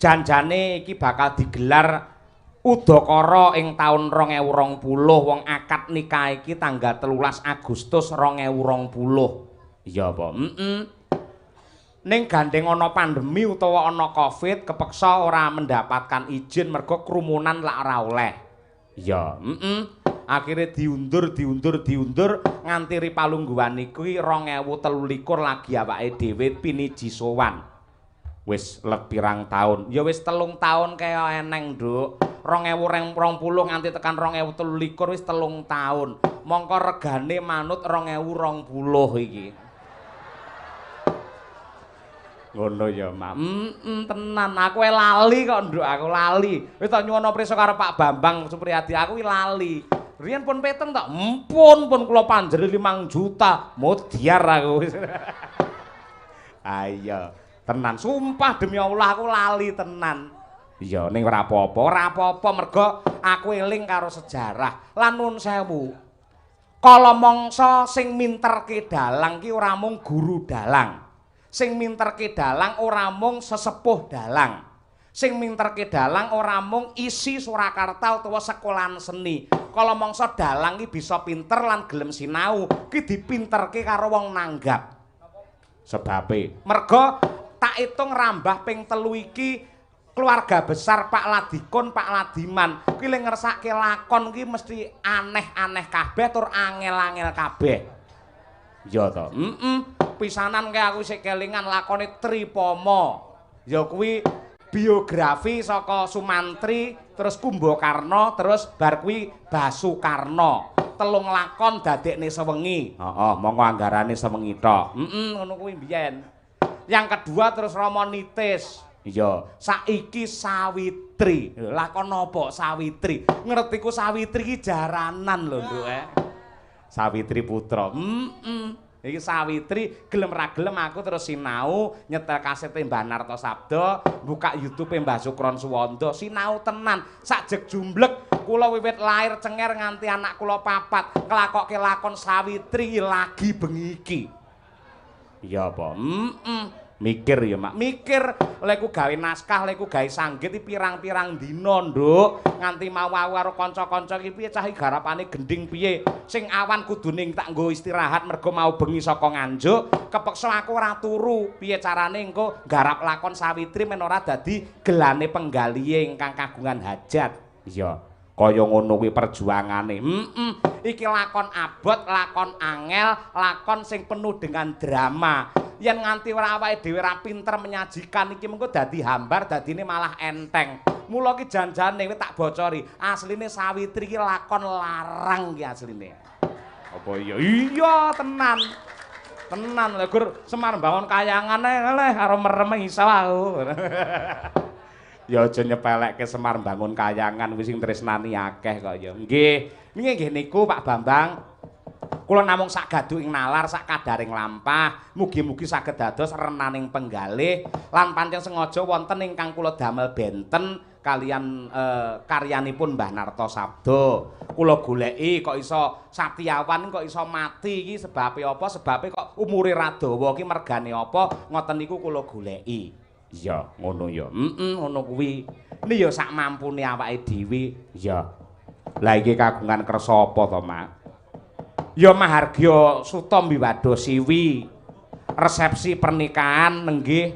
janjane iki bakal digelar udakara ing taun 2020 wong akad nikah iki tanggal 13 Agustus 2020 iya apa ning gandeng ana pandemi utawa ana Covid kepeksa ora mendapatkan izin mergo kerumunan lak ora oleh iya akhirnya diundur nganti ripalungguhan iki 2023 lagi awake dhewe piniji sowan wis let pirang taun ya wis 3 taun kaya eneng nduk 2020 nganti tekan 2023 wis 3 taun mongko regane manut 2020 iki ngono ya Mak tenan aku lali kok nduk aku lali wis tak nyuwun prisa karo Pak Bambang Supriyadi aku lali riyen pun peteng tak pun kula panjeri 5 juta modiar aku ayo tenan sumpah demi Allah aku lali tenan iya ning ora apa-apa mergo aku eling karo sejarah lan nun sewu kala mangsa sing minterke dalang ki ora mung guru dalang sing minterke dalang ora mung sesepuh dalang sing minterke dalang ora mung isi Surakarta utawa sekolahan seni kala mangsa dalang ki bisa pinter lan gelem sinau ki dipinterke karo wong nanggap sebabe mergo tak hitung rambah ping 3 iki keluarga besar Pak Ladikun Pak Ladiman kuwi le ngersake lakon ki mesti aneh-aneh kabeh tur angel-angel kabeh ya to pisanan kae aku sik kelingan lakone Tripoma ya kuwi biografi saka Sumantri terus Kumbakarna terus bar kuwi Basukarna 3 lakon dadekne sewengi heeh monggo anggarane sewengi tok ngono kuwi mbiyen yang kedua terus Romanitis iya saiki Sawitri lakon apa Sawitri ngerti ku Sawitri iki jaranan lho nduk Sawitri Putra iki Sawitri gelem ra gelem aku terus sinau nyetel kasete Mbah Narto Sabda buka YouTube Mbah Sukron Suwanda sinau tenan sajeg jumblek kula wiwit lair cenger nganti anak kula 4 nglakokke lakon Sawitri lagi bengi iki iya apa mikir ya Mak mikir leku gawe naskah leku gawe sanggit iki pirang-pirang dina nduk nganti mau karo kanca-kanca iki piye cah garapane gending piye sing awan kudune tak nggo istirahat mergo mau bengi saka Nganjuk kepeksa aku ora turu piye carane engko garap lakon Sawitri men ora dadi gelane penggalihe ingkang kagungan hajat iya kaya ngono kuwi perjuangane iki lakon abot lakon angel lakon sing penuh dengan drama yen nganti ora awake dhewe ra pinter menyajikan iki mengko dadi hambar dadine malah enteng mula ki janjane tak bocori asline Sawitri ki lakon larang ki asline apa iya tenan lha gur Semar Bangun Kayangan leh karo merem iso aku ya aja nyepelekke Semar Bangun Kayangan wis sing tresnani akeh kok ya nggih niku Pak Bambang kula namung sak gadu ing nalar sak kadaring lampah mugi-mugi saged dados renaning penggalih lan pancen sengaja wonten ingkang kula damel benten kalian karyanipun Mbah Narto Sabda kula goleki kok iso Satyawan kok iso mati iki sebabe apa sebabe kok umure ra dawa iki mergane apa ngoten niku kula goleki iya ngono ya ngono kuwi ini ya sak mampune awake dhewe ya lah iki kagungan kersa apa to Mak ya Mahargya Suta Mbiwado Siwi resepsi pernikahan nenggih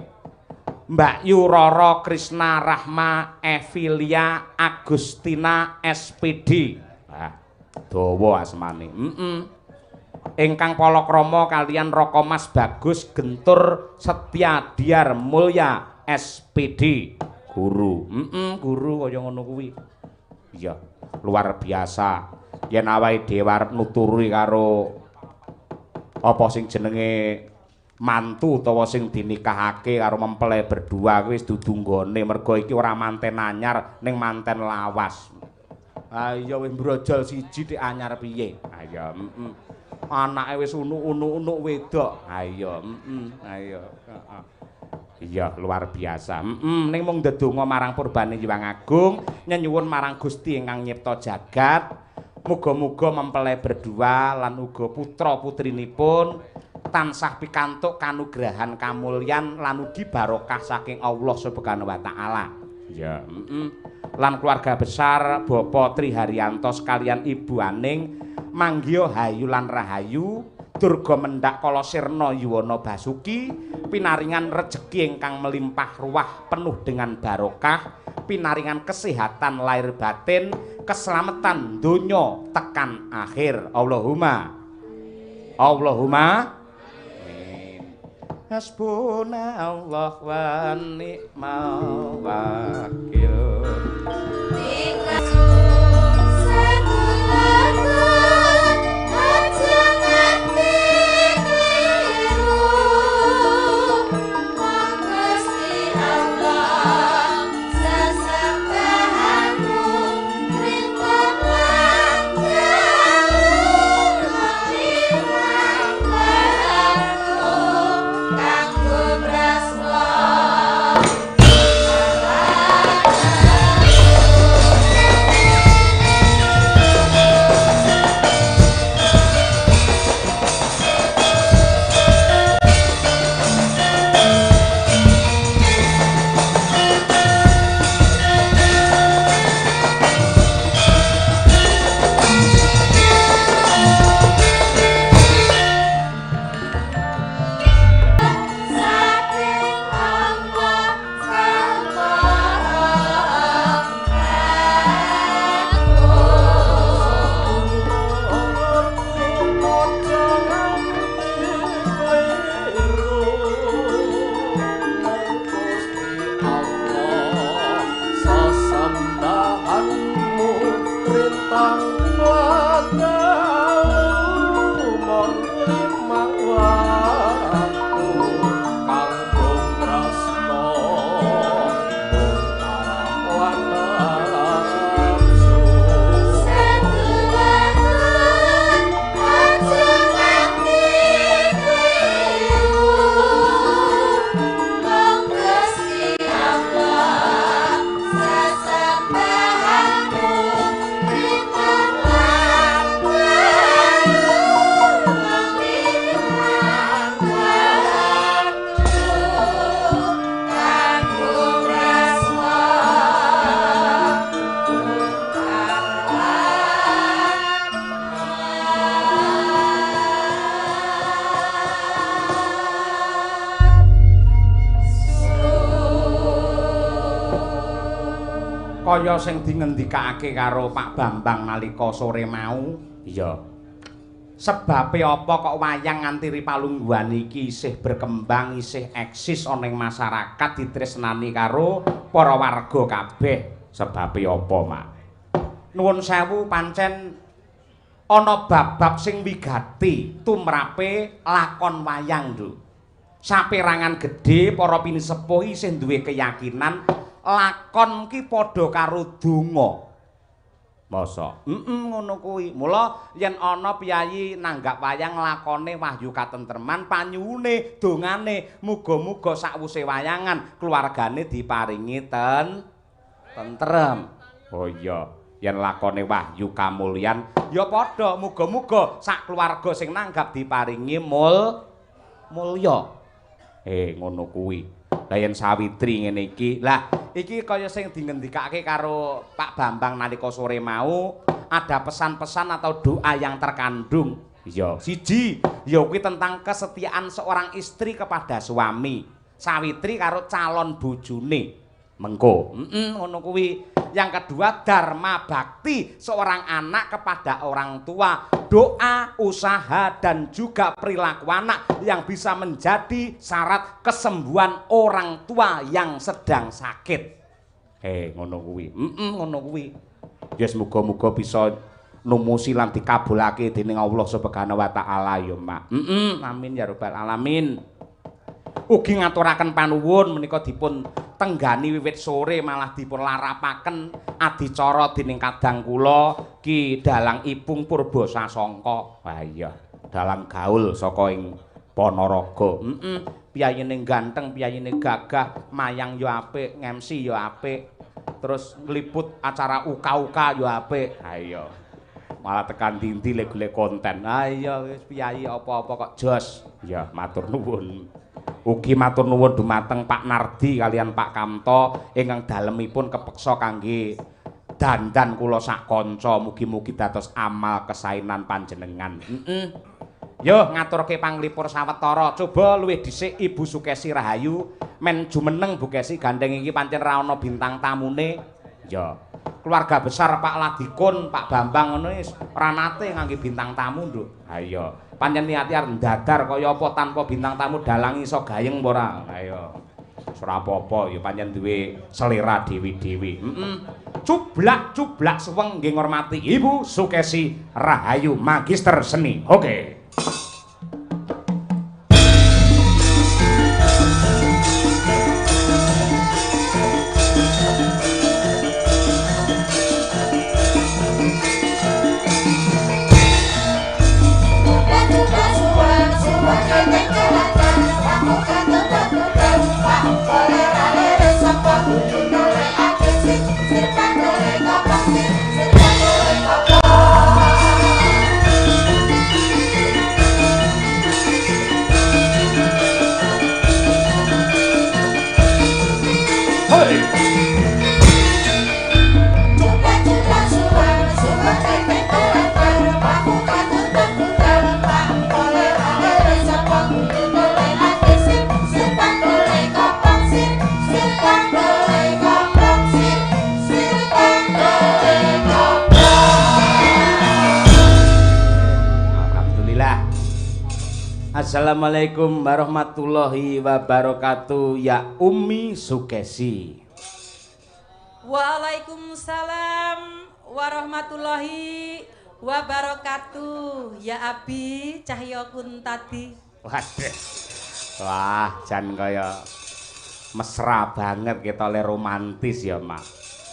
Mbak Yu Roro Krisna Rahma Evilia Agustina SPD dawa asmane ingkang palakrama kalian Roko Mas Bagus Gentur Setyadiar Mulya SPD guru guru kaya ngono kuwi iya luar biasa yen awake dhewe arep nuturi karo apa sing jenenge mantu utawa sing dinikahake karo mempelai berdua kuwi wis dudu nggone mergo iki ora manten anyar ning manten lawas ha iya wis brojol siji dik anyar piye ha iya anake wis unuk-unuk wedok ha iya ayo iya luar biasa ning mung ndedonga marang purbane Hyang Agung nyuwun marang Gusti ingkang nyipta jagat muga-muga mempelai berdua lan uga putra-putrinipun tansah pikantuk kanugrahan kamulyan lan ugi barokah saking Allah Subhanahu wa taala. Ya, lan keluarga besar Bapak Tri Haryanto sekalian Ibu Aning manggih hayu lan rahayu durga mendak kala sirna yuwana basuki pinaringan rejeki ingkang melimpah ruah penuh dengan barokah pinaringan kesehatan lahir batin keselamatan donya tekan akhir Allahumma Hasbunallah wa ni'mal wakil. Kaya sing dingendikake karo Pak Bambang nalika sore mau. Iya. Sebabe apa kok wayang nganti ripalungguhan iki isih berkembang, isih eksis ana ing masyarakat ditresnani karo para warga kabeh. Sebabe apa, Mak? Nuwun sewu pancen ana bab-bab sing wigati tumrape lakon wayang, Nduk. Saperangan gedhe para pinisepuh isih duwe keyakinan lakon ki padha karo donga. Masa? Ngono kuwi. Mula yen ana piyayi nanggap wayang lakone wahyu katentreman, panyuwune dongane muga-muga sakwuse wayangan keluargane diparingi tentrem. Oh iya, yen lakone wahyu kamulyan ya padha muga-muga sak keluarga sing nanggap diparingi mulya. Ngono kuwi. Lah yen Sawitri ngene iki. Lah iki kaya sing dingendikake karo Pak Bambang nalika sore mau, ada pesan-pesan atau doa yang terkandung. Iya, siji ya kuwi tentang kesetiaan seorang istri kepada suami. Sawitri karo calon bojone. Mengko, ngono kuwi. Yang kedua, dharma bakti seorang anak kepada orang tua, doa, usaha dan juga perilaku anak yang bisa menjadi syarat kesembuhan orang tua yang sedang sakit. Ngono kuwi. Ngono kuwi. Ya muga-muga bisa numusi lan dikabulake dening Allah Subhanahu wa taala ya, Mak. Amin ya rabbal alamin. Ugi ngaturaken panuwun menika dipun tenggani wiwit sore malah dipun larapaken adicara dening kadang kula Ki Dalang Ipung Purba Sasongko. Wah iya, dalang gaul saka ing Ponorogo. Piyayine ganteng, piyayine gagah, mayang yo apik, MC yo apik. Terus ngliput acara uka-uka yo apik. Ha iya. Malah tekan ndi-ndi le golek konten. Ha iya wis piyayi apa-apa kok jos. Ya matur nuwun. Ugi matur nuwun dumateng Pak Nardi kalian Pak Kamto ingkang dalemipun kepeksa kangge dandan kula sak kanca mugi-mugi dados amal kesainan panjenengan. Yo ngaturke panglipur sawetara. Coba luwih dhisik Ibu Sukesi Rahayu men jumeneng Bu Kesi gandeng iki pancen ra ana bintang tamune. Ya. Keluarga besar Pak Ladikun, Pak Bambang ngono wis ora nate ngangge bintang tamu, Nduk. Ha iya. Pancen niati arep ndadar kaya apa tanpa bintang tamu dalang iso gayeng apa ora? Ha iya. Ora apa-apa ya pancen duwe selera dewi-dewi. Cublak-cublak suweng nggih ngormati Ibu Sukesi Rahayu Magister Seni. Oke. Assalamualaikum warahmatullahi wabarakatuh ya Umi Sukesi. Waalaikumsalam warahmatullahi wabarakatuh ya Abi Cahyo Kuntadi. Waduh. Wah, jan kaya mesra banget kita le romantis ya, Mak.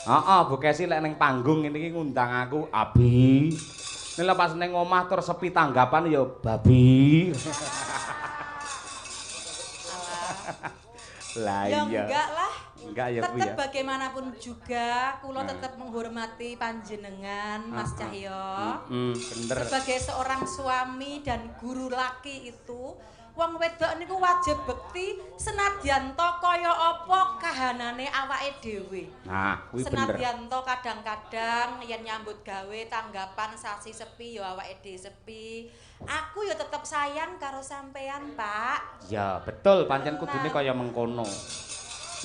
Heeh, Bu Kesi lek ning panggung ngene iki ngundang aku Abi. Nek pas ning omah tur sepi tanggapan ya babi. Lah iya. Ya enggak lah. Enggak ya Bu ya. Tetap bagaimanapun juga kula tetap menghormati panjenengan Mas Cahyo. Bener. Sebagai seorang suami dan guru laki itu wong wedok niku wajib bekti senadyan to kaya apa kahanane awake dhewe. Nah, kuwi bener. Senadyan to kadang-kadang yen nyambut gawe tanggapan sasi sepi ya awake dhewe sepi. Aku ya tetep sayang karo sampean, Pak. Ya, betul pancen kudune kaya mengkono.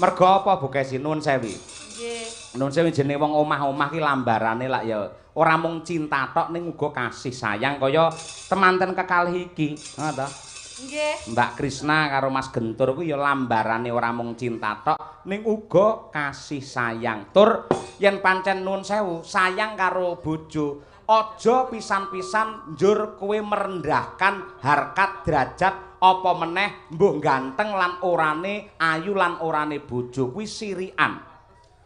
Mergo apa Bu Kesi nuwun sewi? Nggih. Nuwun sewi jenenge wong omah-omah ki lambarane lak ya ora mung cinta tok ning uga kasih sayang kaya temanten kekalih iki. Ngono ta? Nggih. Mbak Krisna karo Mas Gentur ku ya lambarane ora mung cinta tok ning uga kasih sayang. Tur yen pancen nuwun sewu sayang karo bojo, aja pisan-pisan njur kowe merendahkan harkat derajat apa meneh mbuh ganteng lan orane ayu lan orane bojo kuwi sirikan.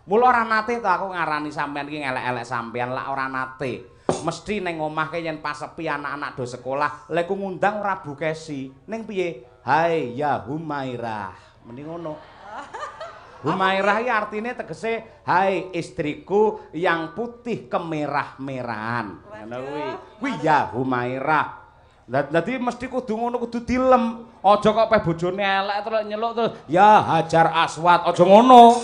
Mula ora nate to aku ngarani sampean iki ngelek-elek sampean lak ora nate. Mesti ning omah ke yen pas sepi anak-anak do sekolah, lek ku ngundang ora Bu Kesi. Ning piye? Hai ya Humairah. Mending ngono. Humairah iki artine tegese hai istriku yang putih kemerah-merahan. Ngono kuwi. Kuwi ya Humairah. Dadi mesti kudu ngono kudu dilem. Aja kok peh bojone elek terus nyeluk terus ya Hajar Aswad. Aja ngono.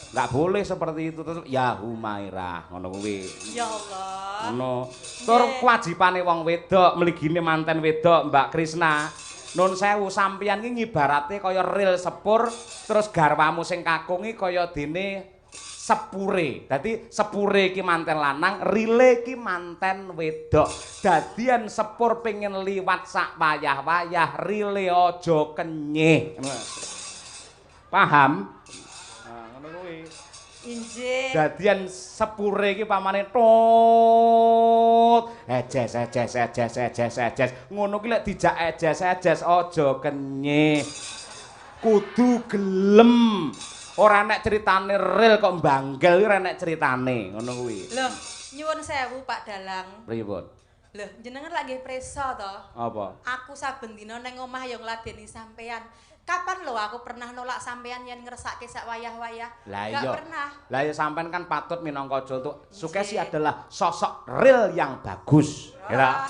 Enggak boleh seperti itu terus ya Humairah ngono kuwi. Ya Allah. Ngono. Tur kewajibane wong wedok mligine manten wedok Mbak Krisna. Nun sewu sampeyan ki ngibarate kaya ril sepur terus garwamu sing kakung iki kaya dene sepure. Dadi sepure iki manten lanang, rile iki manten wedok. Dadian sepur pengen liwat sak wayah-wayah, rile aja kenyih. Paham? Injih. Dadian sepure iki pamane tut. Ejes. Ngono ki lek dijak ejes aja kenyih. Kudu gelem. Ora nek critane ril kok mbanggel ora nek critane. Ngono kuwi. Loh, nyuwun sewu Pak Dalang. Pripun? Loh, jenengan lagi preso to? Apa? Aku saben dina ning omah ya ngladeni sampean. Kapan lho aku pernah nolak sampean yen ngersake sak wayah-wayah? Lah Enggak iya. pernah. Lah ya sampean kan patut minangka contoh. Sukesi adalah sosok real yang bagus. Ya.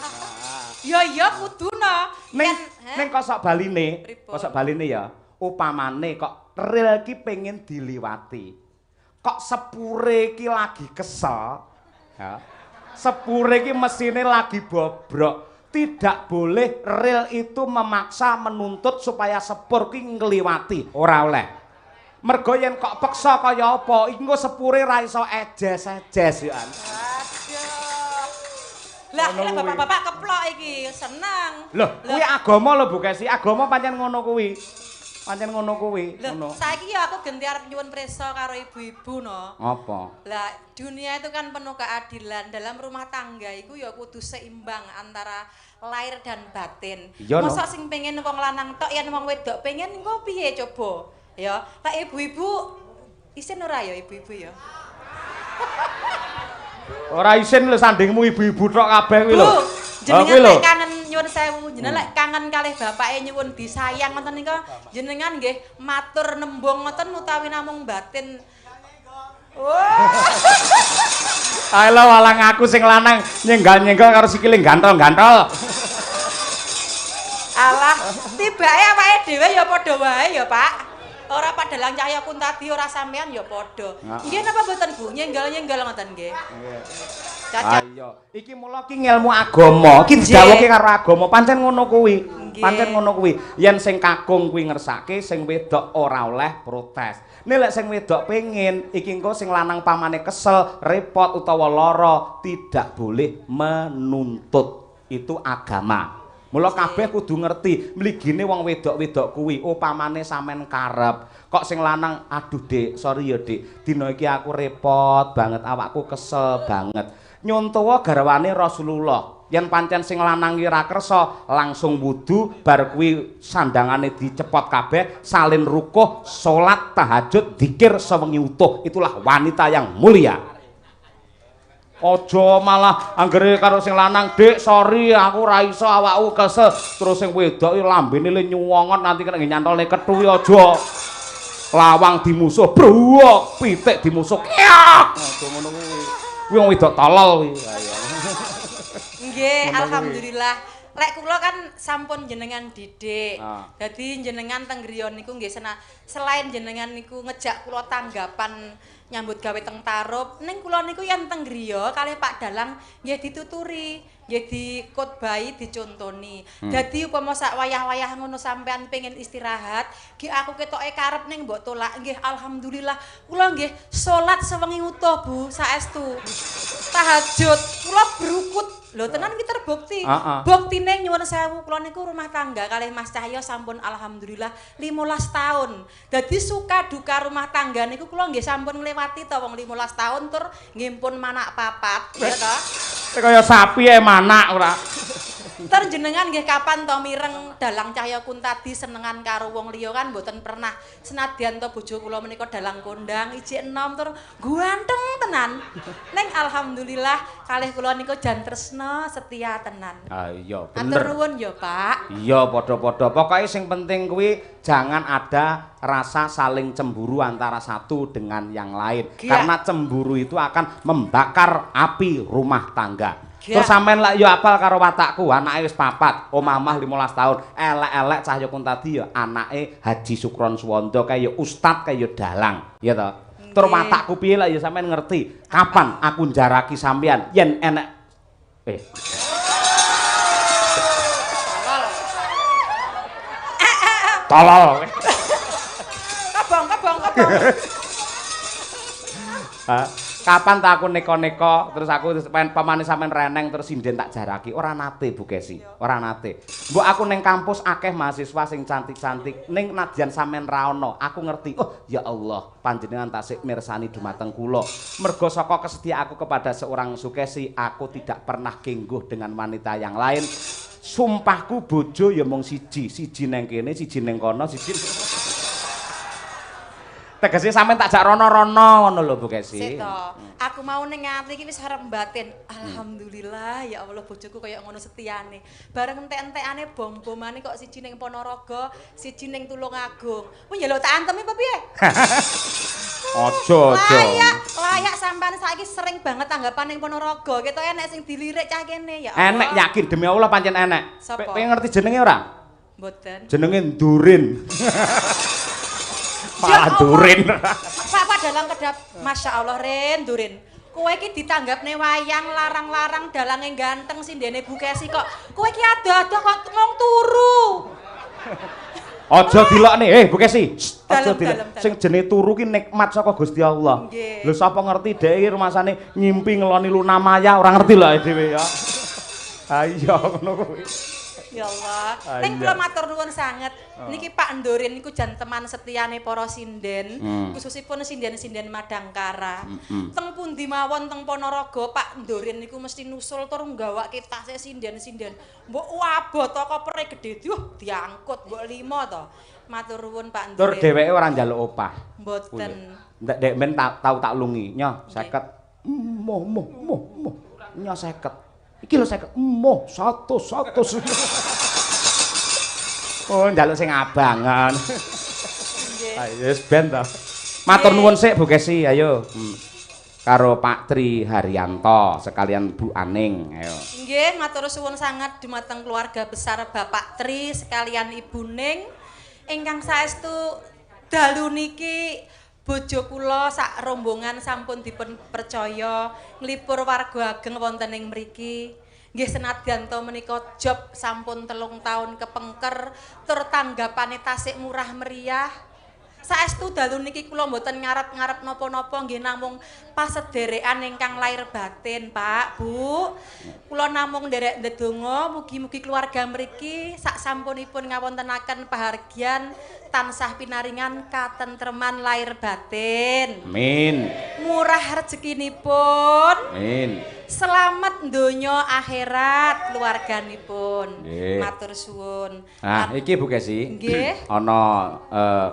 Ya iya kuduna. Ning kosok baline, kosok baline ya. Upamane kok ril iki pengen diliwati. Kok sepure iki lagi kesel. Ya. Sepure iki mesine lagi bobrok. Tidak boleh ril itu memaksa menuntut supaya sepur ki ngliwati. Ora oleh. Mergo yen kok peksa kaya apa, engko sepure ra iso ejes-ejes ya. Lah, bapak-bapak keplok iki, seneng. Loh, kuwi agama lho Bu Kesi. Agama pancen ngono kuwi. Pancen ngono kuwi, ngono. Saiki ya aku genti arep nyuwun prisa karo ibu-ibu no. Apa? Lah, dunia itu kan penuh keadilan. Dalam rumah tangga iku ya kudu seimbang antara lahir dan batin. Mosok sing pengen wong lanang tok yen wong wedok pengen engko piye coba? Ya, lah ibu-ibu isin ora ya ibu-ibu ya? Ora isin lho sandingmu ibu-ibu tok kabeh kuwi lho. Jenengan lek kangen nyuwun sewu, jenengan lek kangen kalih bapake nyuwun disayang ngoten nika, jenengan nggih matur nembung ngoten utawi namung batin. Wah. Ayo walang aku sing lanang nyenggal-nyenggal karo sikile gantol-gantol. Alah, tibake awake dhewe ya padha wae ya, Pak. Ora Padalang Cahya Kuntadi ora sampean ya padha. Nggih napa mboten Bu? Nyenggal-nyenggal ngoten nggih. Cocok. Ayo, iki mula ki ngelmu agama, ki dijawabke karo agama, pancen ngono kuwi. Pancen ngono kuwi. Yen sing kakung kuwi ngersake, sing wedok ora oleh protes. Nek lek sing wedok pengen, iki engko sing lanang pamane kesel, repot utawa lara, tidak boleh menuntut. Itu agama. Mula kabeh kudu ngerti, mligine wong wedok-wedok kuwi upamane sampean karep, kok sing lanang aduh Dik, sorry ya Dik, dina iki aku repot banget, awakku kesel banget. Nyontowa garwane Rasulullah. Yen pancen sing lanang iki ra kersa, langsung wudu, bar kuwi sandangane dicepot kabeh, salin rukuh, salat tahajud, zikir sewengi utuh. Itulah wanita yang mulia. Aja malah anggere karo sing lanang, "Dik, sorry aku ra iso awakku kesel." Terus sing wedok iki lambene le nyuwongot nanti kena nyantolne kethu aja. Lawang dimusuh, brok, pitik dimusuh. Aja ngono kuwi. Kuwi wong wedok tolol kuwi. Nggih, alhamdulillah. Lek kula kan sampun jenengan didik. Dadi jenengan teng griya niku nggih selain jenengan niku ngejak kula tanggapan nyambut gawe teng tarup, ning kula niku yen teng griya kalih Pak Dalang nggih dituturi, nggih dikotbahi, dicontoni. Dadi upama sak wayah-wayah ngono sampean pengen istirahat, nggih aku ketoke karep ning mbok tolak, nggih alhamdulillah kula nggih salat sewengi utuh Bu, saestu. Tahajud, kula brukut. Lho tenan iki terbukti. Buktine nyuwun sewu kula niku rumah tangga kalih Mas Cahya sampun alhamdulillah 15 tahun. Dadi suka duka rumah tangga niku kula nggih sampun ngliwati to wong 15 tahun tur nggih pun manak papat, ya to. Kaya sapi manak ora. Ter jenengan nggih kapan to mireng Dalang Cahya Kuntadi senengan karo wong liya kan mboten pernah. Senadyan to bojo kula menika dalang kondang ijik enom tur ganteng tenan. Ning alhamdulillah kalih kula niku jan tresna setia tenan. Ah iya bener. Atur nuwun ya, Pak. Iya padha-padha. Pokoke sing penting kuwi jangan ada rasa saling cemburu antara satu dengan yang lain. Karena cemburu itu akan membakar api rumah tangga. Terus sampean lak yo apal karo watakku, anake wis 4, omah 15 tahun. Elek-elek Cahya Kuntadi yo anake Haji Sukron Suwanda kaya ustad kaya dalang, ya to. Tur watakku piye lak yo sampean ngerti. Kapan aku njaraki sampean yen enek Tolol. Kabong. Kapan tak aku neko-neko terus aku pamane sampean reneng terus sinden tak jaraki ora nate Bu Kesi ora nate mbok aku ning kampus akeh mahasiswa sing cantik-cantik ning nadyan sampean ra ono aku ngerti oh ya Allah panjenengan tasik mirsani dumateng kula mergo saka kesetia aku kepada seorang Sukesi aku tidak pernah kengguh dengan wanita yang lain sumpahku bojo ya mung siji neng kene siji neng kono siji tegese sampean tak jak rono-rono ngono lho Bu Kesi. Seto. Aku mau ning ati iki wis arep batin. Alhamdulillah ya Allah bojoku kaya ngono setiane. Bareng entek-entekane bom-bomane kok siji ning Ponorogo, siji ning Tulungagung. Kuwi njaluk tak antemi apa piye? Aja. kayak sampean saiki sering banget tanggapan ning Ponorogo, ketok enek sing dilirik cah kene ya. Enek yakin demi Allah pancen enek. Sapa? Kowe ngerti jenenge ora? Mboten. Jenenge Durin. Malah Durin. Pak dalang kedap. Masya Allah Ren, Durin. Kowe iki ditanggapne wayang larang-larang dalange ganteng sindene Bu Kesi kok. Kowe iki ado-ado kok ngomong turu. Aja dilokne, Bu Kesi. Aja Dalem. sing jenenge turu ki nikmat saka Gusti Allah. Lho sapa ngerti dhek iki rumasane ngimpi ngeloni Luna Maya ora ngerti lho dhewe ya. Ayo ngono kuwi. Ya Allah. Ning kula matur nuwun sanget. Niki Pak Ndorin niku janteman setiane para sinden, khususipun sinden-sinden Madangkara. Teng pundi mawon teng Ponorogo Pak Ndorin niku mesti nusul tur nggawake tase sinden-sinden. Mbok abot to kopere gedhe diangkut mbok 5 to. Matur nuwun Pak Ndorin. Tur dheweke ora njaluk opah. Mboten. Ndek men tau tak lungi, nyoh 50. Moh. Nyoh 50. Iki lho 50. Moh 100. Oh, njaluk sing abangan. Nggih. Ayo wis ben to. Matur nuwun sik Bu Kesi, ayo. Karo Pak Tri Haryanto sekalian Bu Aning, ayo. Nggih, matur suwun sanget dumateng keluarga besar Bapak Tri sekalian Ibu Ning ingkang saestu dalu niki bojo kula sak rombongan sampun dipun percaya nglipur warga ageng wonten ing mriki. Nggih senadyan to menika job sampun 3 taun kepengker tur tanggapane tasik murah meriah. Saestu dalu niki kula mboten ngarep-ngarep napa-napa nggih namung pasederekan ingkang lair batin, Pak, Bu. Kula namung nderek ndedonga mugi-mugi keluarga mriki sak sampunipun ngawontenaken pahargyan tansah pinaringan katentreman lair batin. Amin. Murah rezekinipun. Amin. Selamat donya akhirat keluarganipun. Matur suwun. Nah, iki Bu Kesi. Nggih. Ana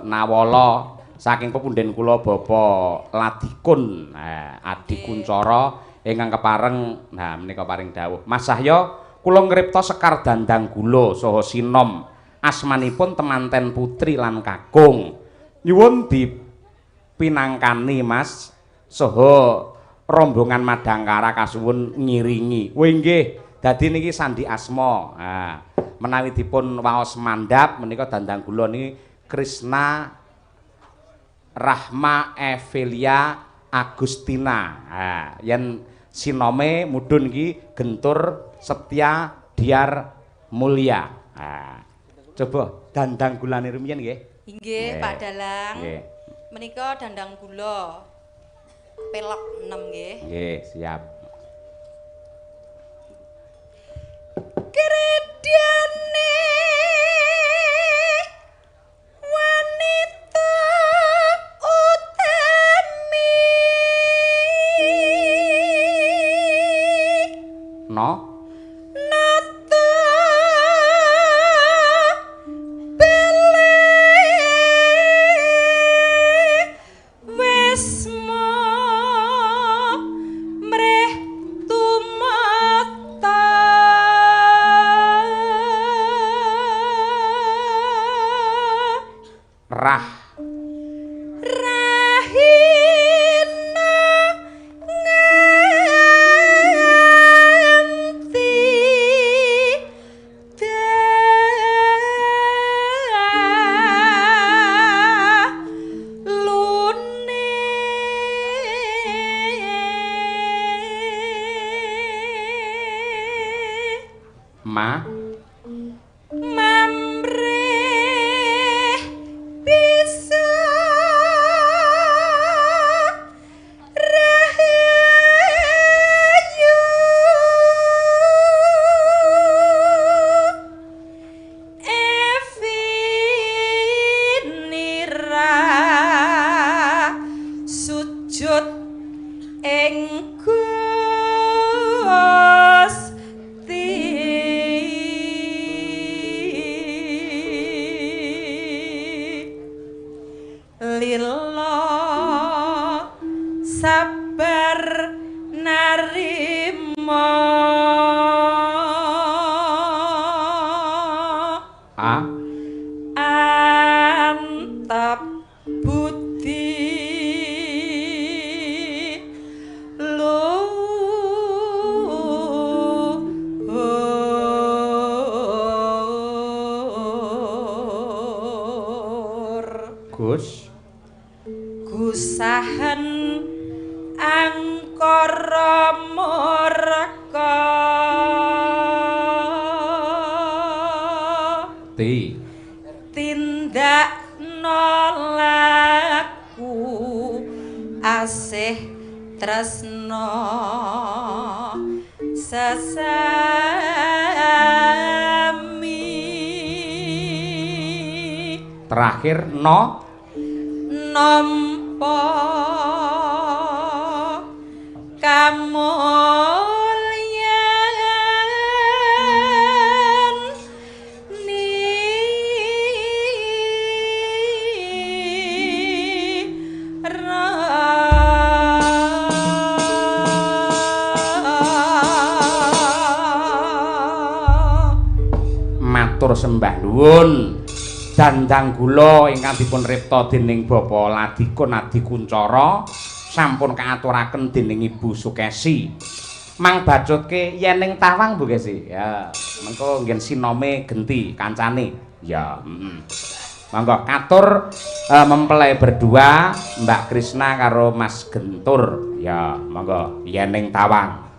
nawala saking pepunden kula Bapak Ladikun. Adi Kuncara ingkang kepareng nah menika paring dawuh. Mas Sahya kula ngripta Sekar Dandang Gula saha sinom. Asmanipun temanten putri lan kakung. Nyuwun dipinangkani Mas saha rombongan Madangkara kasuwun ngiringi. Wih nggih, dadi niki sandi asma. Nah, menawi dipun waos mandhap menika Dandang Gula niki Krisna Rahma Evelia Agustina. Nah, yen sinome mudhun iki Gentur Setya Diar Mulya. Nah, coba Dandang Gulane rumiyin nggih. Nggih, Pak Dalang. Nggih. Menika Dandang Gula. Pelok 6 nggih. Nggih, siap. Kredane wanita utami. No. Rah Rahina nganti dalune Ma angkara murka tindak nolaku asih tresno sesami terakhir no nampa kamulyan matur sembah nuwun dandang gula ingkang dipun ripta dening Bapak Ladikun Adi Kuncara sampun kaaturaken dening Ibu Sukesi. Mang bacutke Yening Tawang Bu Kesi. Ya, mengko ngen sinome genti kancane. Ya, Monggo katur mempelai berdua Mbak Krisna karo Mas Gentur. Ya, monggo Yening Tawang.